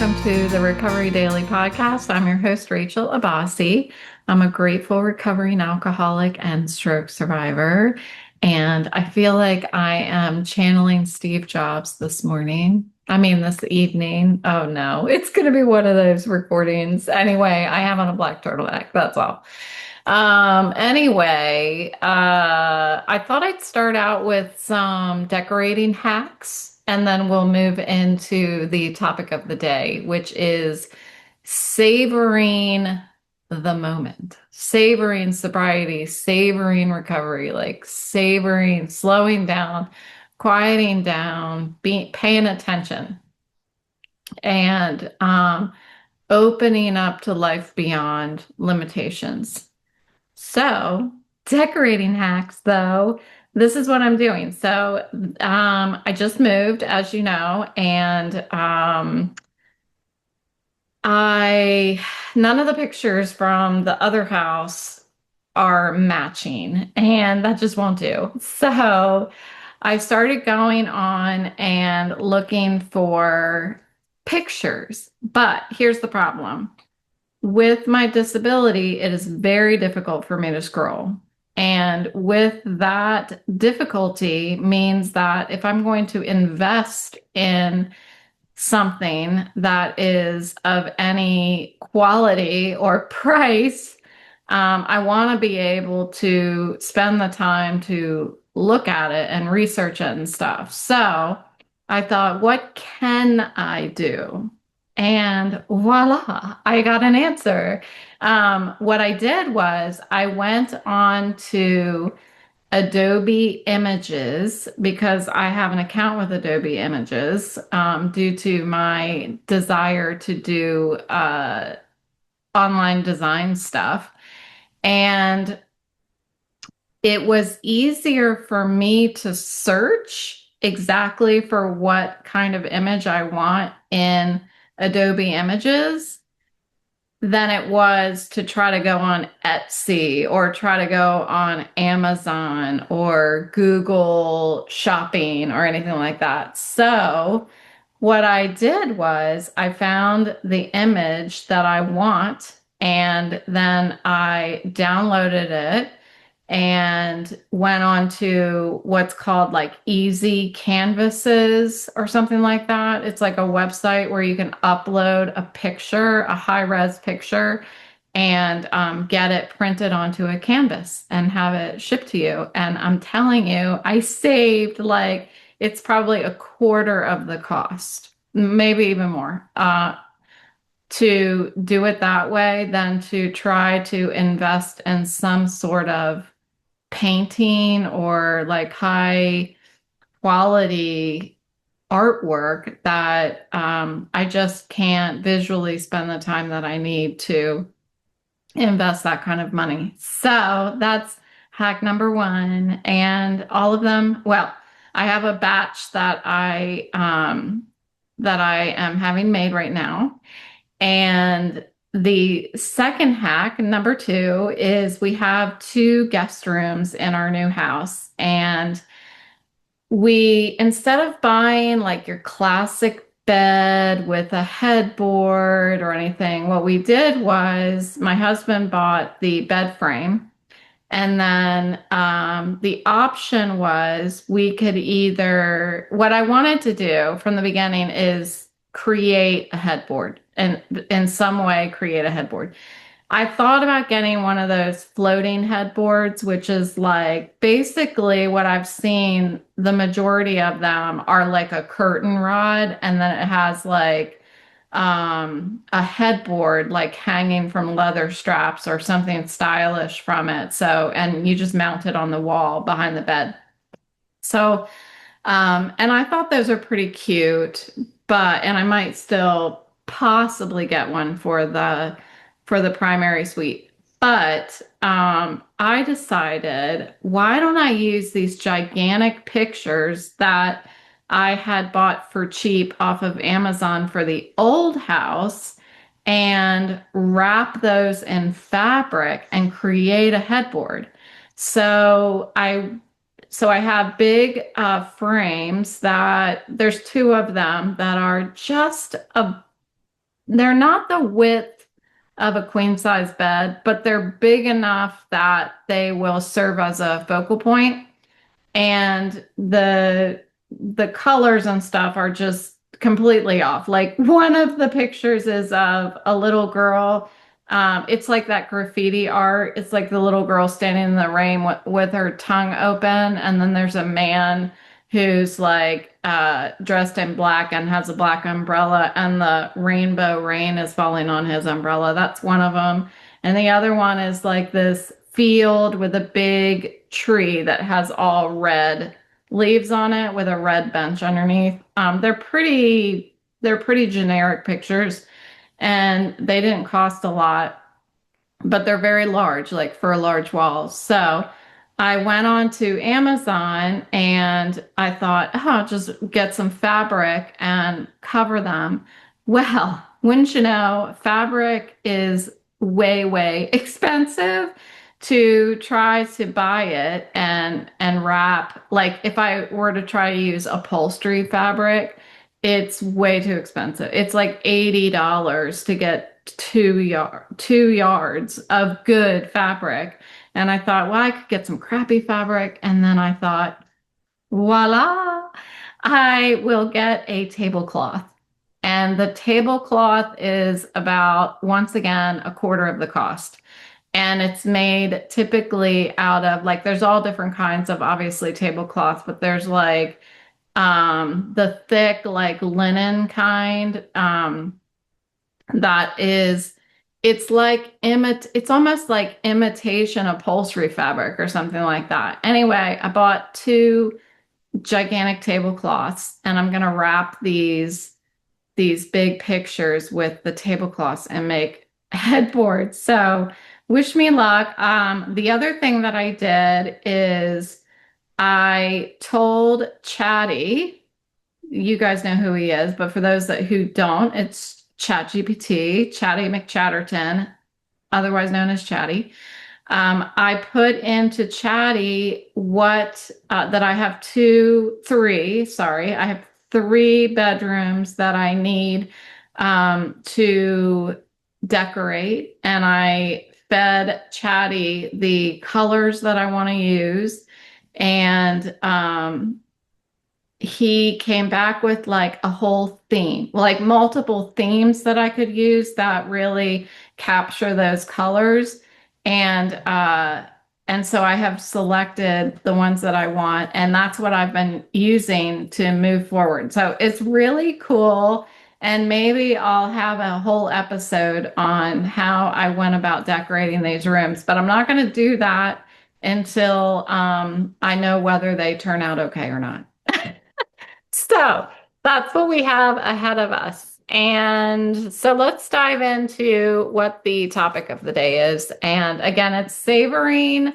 welcome to the Recovery Daily Podcast. I'm your host, Rachel Abassi. I'm a grateful recovering alcoholic and stroke survivor, and I feel like I am channeling Steve Jobs this morning. This evening. Oh no, it's going to be one of those recordings. Anyway, I have on a black turtleneck, that's all. I thought I'd start out with some decorating hacks and then we'll move into the topic of the day, which is savoring the moment, savoring sobriety, savoring recovery, like savoring, slowing down, quieting down, paying attention, and opening up to life beyond limitations. So, decorating hacks, though, this is what I'm doing. So, I just moved, as you know, and none of the pictures from the other house are matching, and that just won't do. So, I started going on and looking for pictures, but here's the problem. With my disability, it is very difficult for me to scroll. And with that difficulty means that if I'm going to invest in something that is of any quality or price, I want to be able to spend the time to look at it and research it and stuff. So I thought, what can I do? And voila, I got an answer. What I did was I went on to Adobe Images because I have an account with Adobe Images due to my desire to do online design stuff. And it was easier for me to search exactly for what kind of image I want in Adobe Images than it was to try to go on Etsy or try to go on Amazon or Google Shopping or anything like that. So what I did was I found the image that I want and then I downloaded it and went on to what's called like Easy Canvases or something like that. It's like a website where you can upload a picture, a high-res picture, and get it printed onto a canvas and have it shipped to you. And I'm telling you, I saved like, it's probably a quarter of the cost, maybe even more, to do it that way than to try to invest in some sort of painting or like high quality artwork that I just can't visually spend the time that I need to invest that kind of money. So that's hack number one. And all of them, well, I have a batch that I am having made right now. And the second hack, number two, is we have two guest rooms in our new house. And instead of buying like your classic bed with a headboard or anything, what we did was my husband bought the bed frame. And then the option was we could either, what I wanted to do from the beginning is create a headboard and in some way create a headboard. I thought about getting one of those floating headboards, which is like basically what I've seen, the majority of them are like a curtain rod, and then it has like a headboard like hanging from leather straps or something stylish from it. So, and you just mount it on the wall behind the bed. So, and I thought those are pretty cute, and I might still possibly get one for the primary suite. But I decided, why don't I use these gigantic pictures that I had bought for cheap off of Amazon for the old house and wrap those in fabric and create a headboard. So I have big frames that there's two of them that are just they're not the width of a queen size bed, but they're big enough that they will serve as a focal point, and the colors and stuff are just completely off. Like one of the pictures is of a little girl. It's like that graffiti art. It's like the little girl standing in the rain with her tongue open, and then there's a man who's like dressed in black and has a black umbrella, and the rainbow rain is falling on his umbrella. That's one of them. And the other one is like this field with a big tree that has all red leaves on it with a red bench underneath. They're pretty generic pictures, and they didn't cost a lot, but they're very large, like for a large wall. So I went on to Amazon and I thought, oh, I'll just get some fabric and cover them. Well, wouldn't you know, fabric is way, way expensive to try to buy it and wrap. Like if I were to try to use upholstery fabric, it's way too expensive. It's like $80 to get 2 yards of good fabric. And I thought, well, I could get some crappy fabric. And then I thought, voila, I will get a tablecloth. And the tablecloth is about, once again, a quarter of the cost. And it's made typically out of like, there's all different kinds of obviously tablecloths, but there's like the thick, like linen kind. That is, it's almost like imitation upholstery fabric or something like that. Anyway, I bought two gigantic tablecloths, and I'm gonna wrap these big pictures with the tablecloths and make headboards. So wish me luck. The other thing that I did is I told Chatty, you guys know who he is, but for those who don't, it's ChatGPT, Chatty McChatterton, otherwise known as Chatty. I put into Chatty that I have I have three bedrooms that I need to decorate, and I fed Chatty the colors that I want to use, and he came back with like a whole theme, like multiple themes that I could use that really capture those colors. And so I have selected the ones that I want, and that's what I've been using to move forward. So it's really cool. And maybe I'll have a whole episode on how I went about decorating these rooms, but I'm not going to do that until I know whether they turn out okay or not. So that's what we have ahead of us. And so let's dive into what the topic of the day is. And again, it's savoring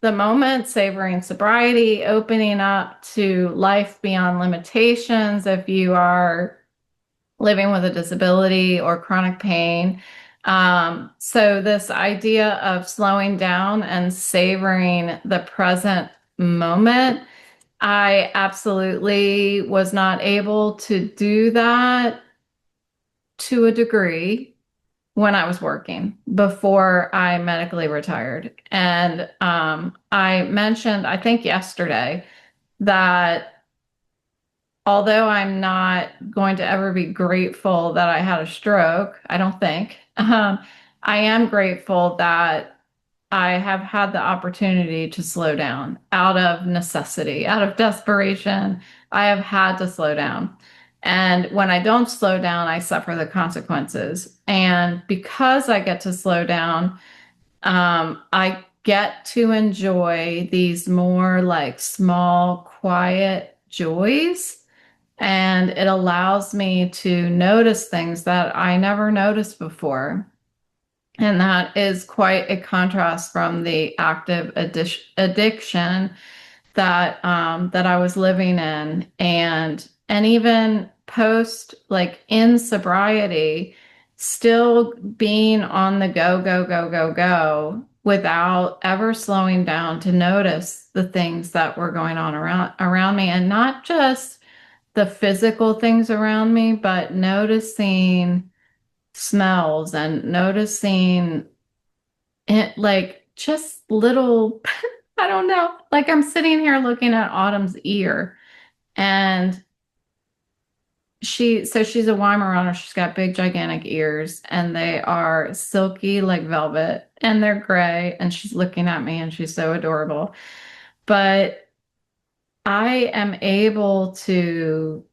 the moment, savoring sobriety, opening up to life beyond limitations if you are living with a disability or chronic pain. So this idea of slowing down and savoring the present moment, I absolutely was not able to do that to a degree when I was working before I medically retired. And I mentioned, I think yesterday, that although I'm not going to ever be grateful that I had a stroke, I don't think, I am grateful that I have had the opportunity to slow down out of necessity, out of desperation. I have had to slow down. And when I don't slow down, I suffer the consequences. And because I get to slow down, I get to enjoy these more like small, quiet joys. And it allows me to notice things that I never noticed before. And that is quite a contrast from the active addiction that I was living in, and even post, like in sobriety, still being on the go, go, go, go, go without ever slowing down to notice the things that were going on around me, and not just the physical things around me, but noticing smells and noticing it, like just little, I don't know, like I'm sitting here looking at Autumn's ear, and she's a Weimaraner. She's got big, gigantic ears, and they are silky like velvet, and they're gray. And she's looking at me, and she's so adorable. But I am able to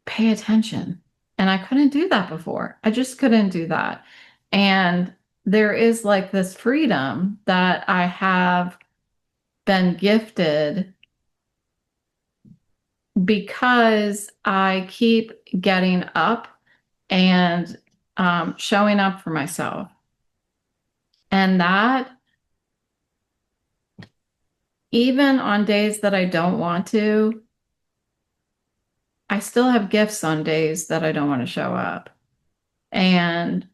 pay attention, and I couldn't do that before. I just couldn't do that. And there is like this freedom that I have been gifted because I keep getting up and showing up for myself. And that, even on days that I don't want to, I still have gifts on days that I don't want to show up. And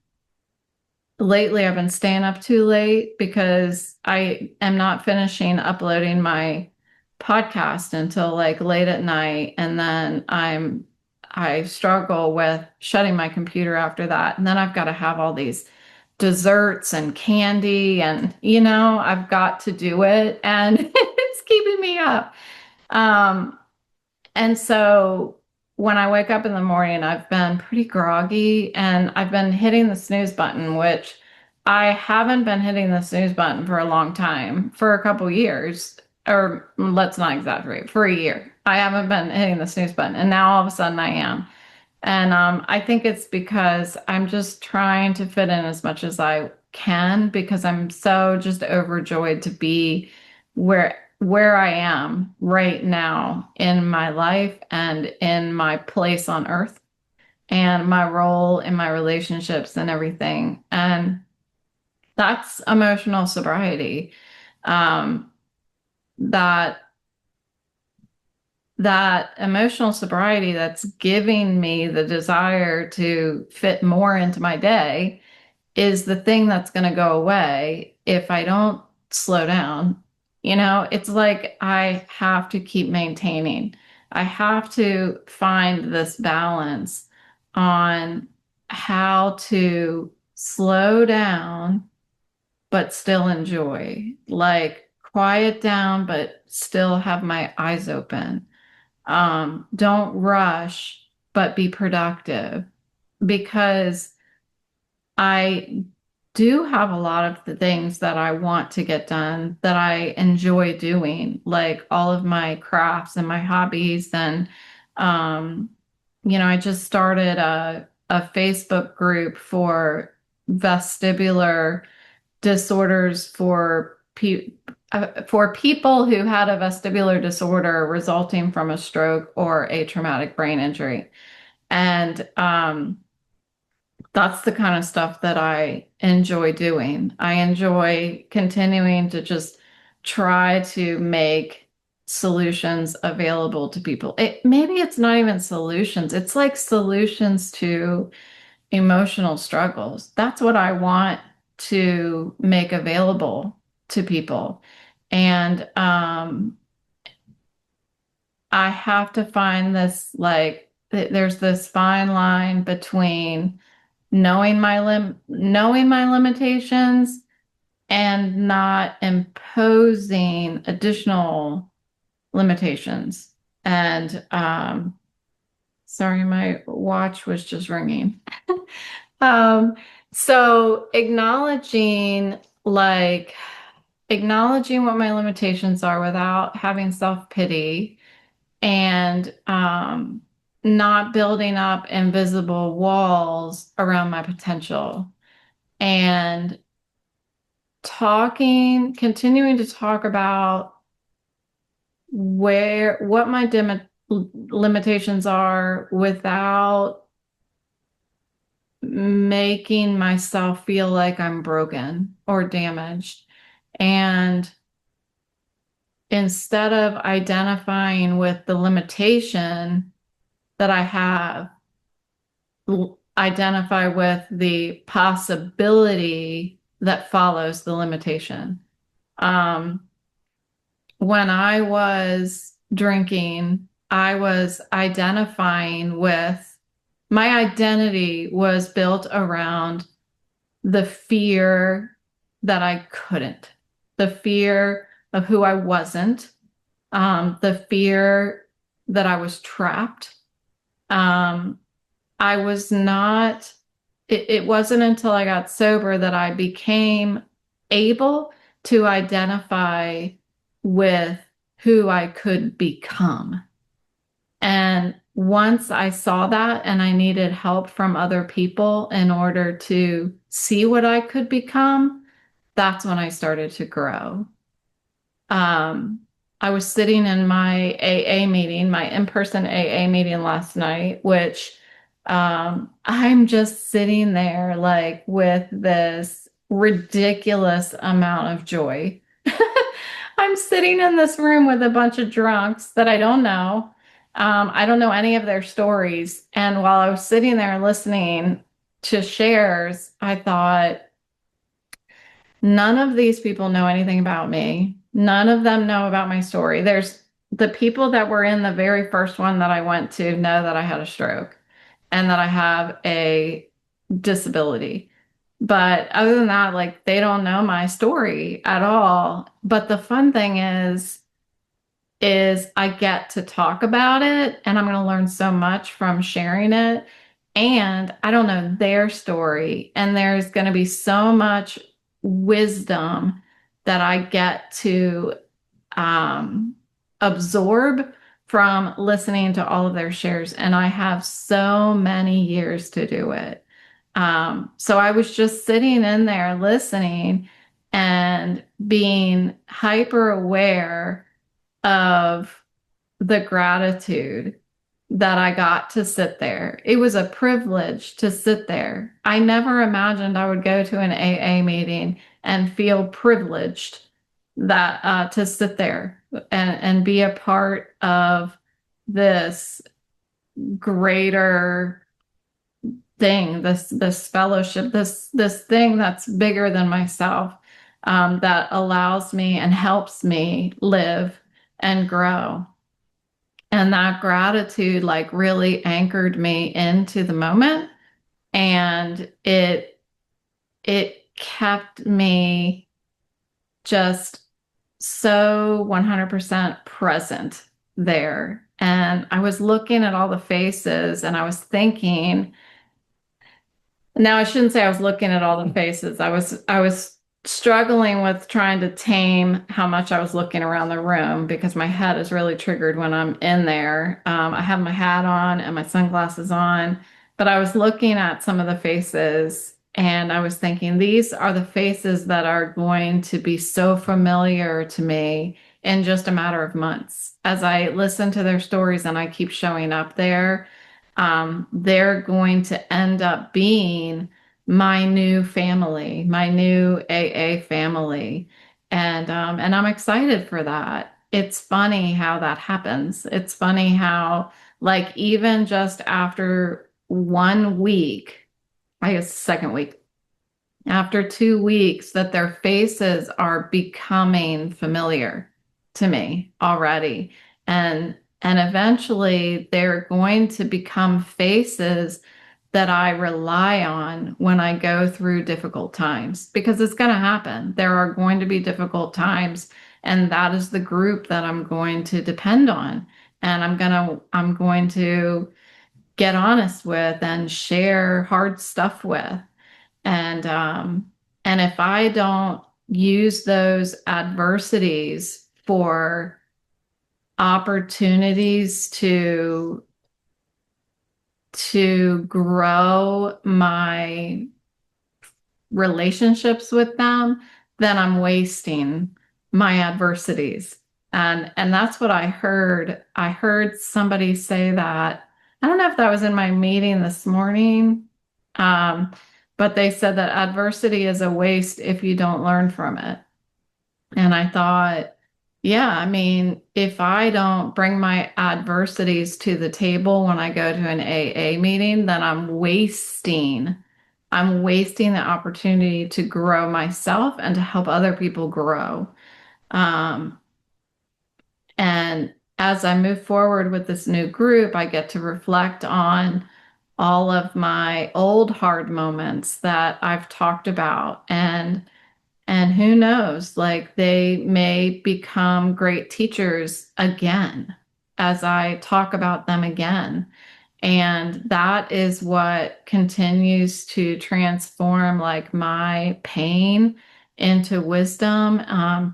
lately, I've been staying up too late because I am not finishing uploading my podcast until like late at night. And then I struggle with shutting my computer after that. And then I've got to have all these desserts and candy, and I've got to do it, and it's keeping me up. Um, and so when I wake up in the morning, I've been pretty groggy, and I've been hitting the snooze button, which I haven't been hitting the snooze button for a long time, for a couple years, or let's not exaggerate, for a year. I haven't been hitting the snooze button, and now all of a sudden I am. And I think it's because I'm just trying to fit in as much as I can, because I'm so just overjoyed to be where I am right now in my life and in my place on earth and my role in my relationships and everything. And that's emotional sobriety. Um, that that emotional sobriety that's giving me the desire to fit more into my day is the thing that's going to go away if I don't slow down. It's like I have to keep maintaining. I have to find this balance on how to slow down but still enjoy, like quiet down but still have my eyes open. Don't rush, but be productive, because I do have a lot of the things that I want to get done that I enjoy doing, like all of my crafts and my hobbies. And, um, I just started a Facebook group for vestibular disorders for people who had a vestibular disorder resulting from a stroke or a traumatic brain injury. And that's the kind of stuff that I enjoy doing. I enjoy continuing to just try to make solutions available to people. Maybe it's not even solutions. It's like solutions to emotional struggles. That's what I want to make available to people. And I have to find this, like, there's this fine line between knowing my limitations and not imposing additional limitations. And sorry, my watch was just ringing. Um, so acknowledging what my limitations are without having self-pity, and not building up invisible walls around my potential, and continuing to talk about what my limitations are without making myself feel like I'm broken or damaged. And instead of identifying with the limitation that I have, identify with the possibility that follows the limitation. When I was drinking, I was identifying with my identity was built around the fear that I couldn't, the fear of who I wasn't, the fear that I was trapped. Um, I was not, it wasn't until I got sober that I became able to identify with who I could become. And once I saw that and I needed help from other people in order to see what I could become, that's when I started to grow. Um, I was sitting in my AA meeting, my in-person AA meeting last night, which I'm just sitting there like with this ridiculous amount of joy. I'm sitting in this room with a bunch of drunks that I don't know. I don't know any of their stories. And while I was sitting there listening to shares, I thought, none of these people know anything about me. None of them know about my story. There's the people that were in the very first one that I went to know that I had a stroke and that I have a disability. But other than that, like they don't know my story at all. But the fun thing is I get to talk about it and I'm going to learn so much from sharing it. And I don't know their story. And there's going to be so much wisdom that I get to um, absorb from listening to all of their shares. And I have so many years to do it. So I was just sitting in there listening and being hyper aware of the gratitude that I got to sit there. It was a privilege to sit there. I never imagined I would go to an AA meeting and feel privileged that to sit there and be a part of this greater thing, this fellowship, this thing that's bigger than myself, that allows me and helps me live and grow. And that gratitude like really anchored me into the moment, and it kept me just so 100% present there. And I was looking at all the faces and I was thinking, now, I shouldn't say I was looking at all the faces. I was struggling with trying to tame how much I was looking around the room because my head is really triggered when I'm in there. I have my hat on and my sunglasses on, but I was looking at some of the faces and I was thinking, these are the faces that are going to be so familiar to me in just a matter of months. As I listen to their stories and I keep showing up there, they're going to end up being my new family, my new AA family. And I'm excited for that. It's funny how that happens. It's funny how, like, even just after 1 week, I guess second week, after 2 weeks, that their faces are becoming familiar to me already. And eventually they're going to become faces that I rely on when I go through difficult times, because it's going to happen. There are going to be difficult times, and that is the group that I'm going to depend on. And I'm going to get honest with and share hard stuff with. And if I don't use those adversities for opportunities to grow my relationships with them, then I'm wasting my adversities. And that's what I heard. I heard somebody say that. I don't know if that was in my meeting this morning, um, but they said that adversity is a waste if you don't learn from it. And I thought, yeah, I mean, if I don't bring my adversities to the table when I go to an AA meeting, then I'm wasting the opportunity to grow myself and to help other people grow. Um, and as I move forward with this new group, I get to reflect on all of my old hard moments that I've talked about. And who knows, like they may become great teachers again as I talk about them again. And that is what continues to transform like my pain into wisdom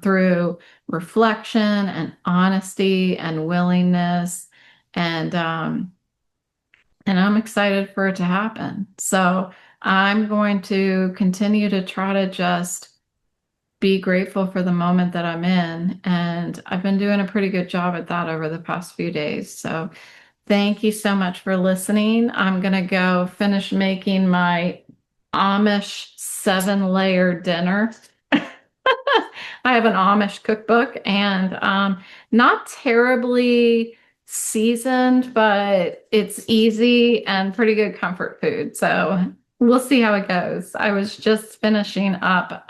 through reflection and honesty and willingness. And and I'm excited for it to happen. So I'm going to continue to try to just be grateful for the moment that I'm in. And I've been doing a pretty good job at that over the past few days. So thank you so much for listening. I'm going to go finish making my Amish 7-layer dinner. I have an Amish cookbook and not terribly seasoned, but it's easy and pretty good comfort food. So we'll see how it goes. I was just finishing up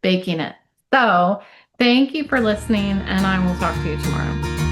baking it. So thank you for listening, and I will talk to you tomorrow.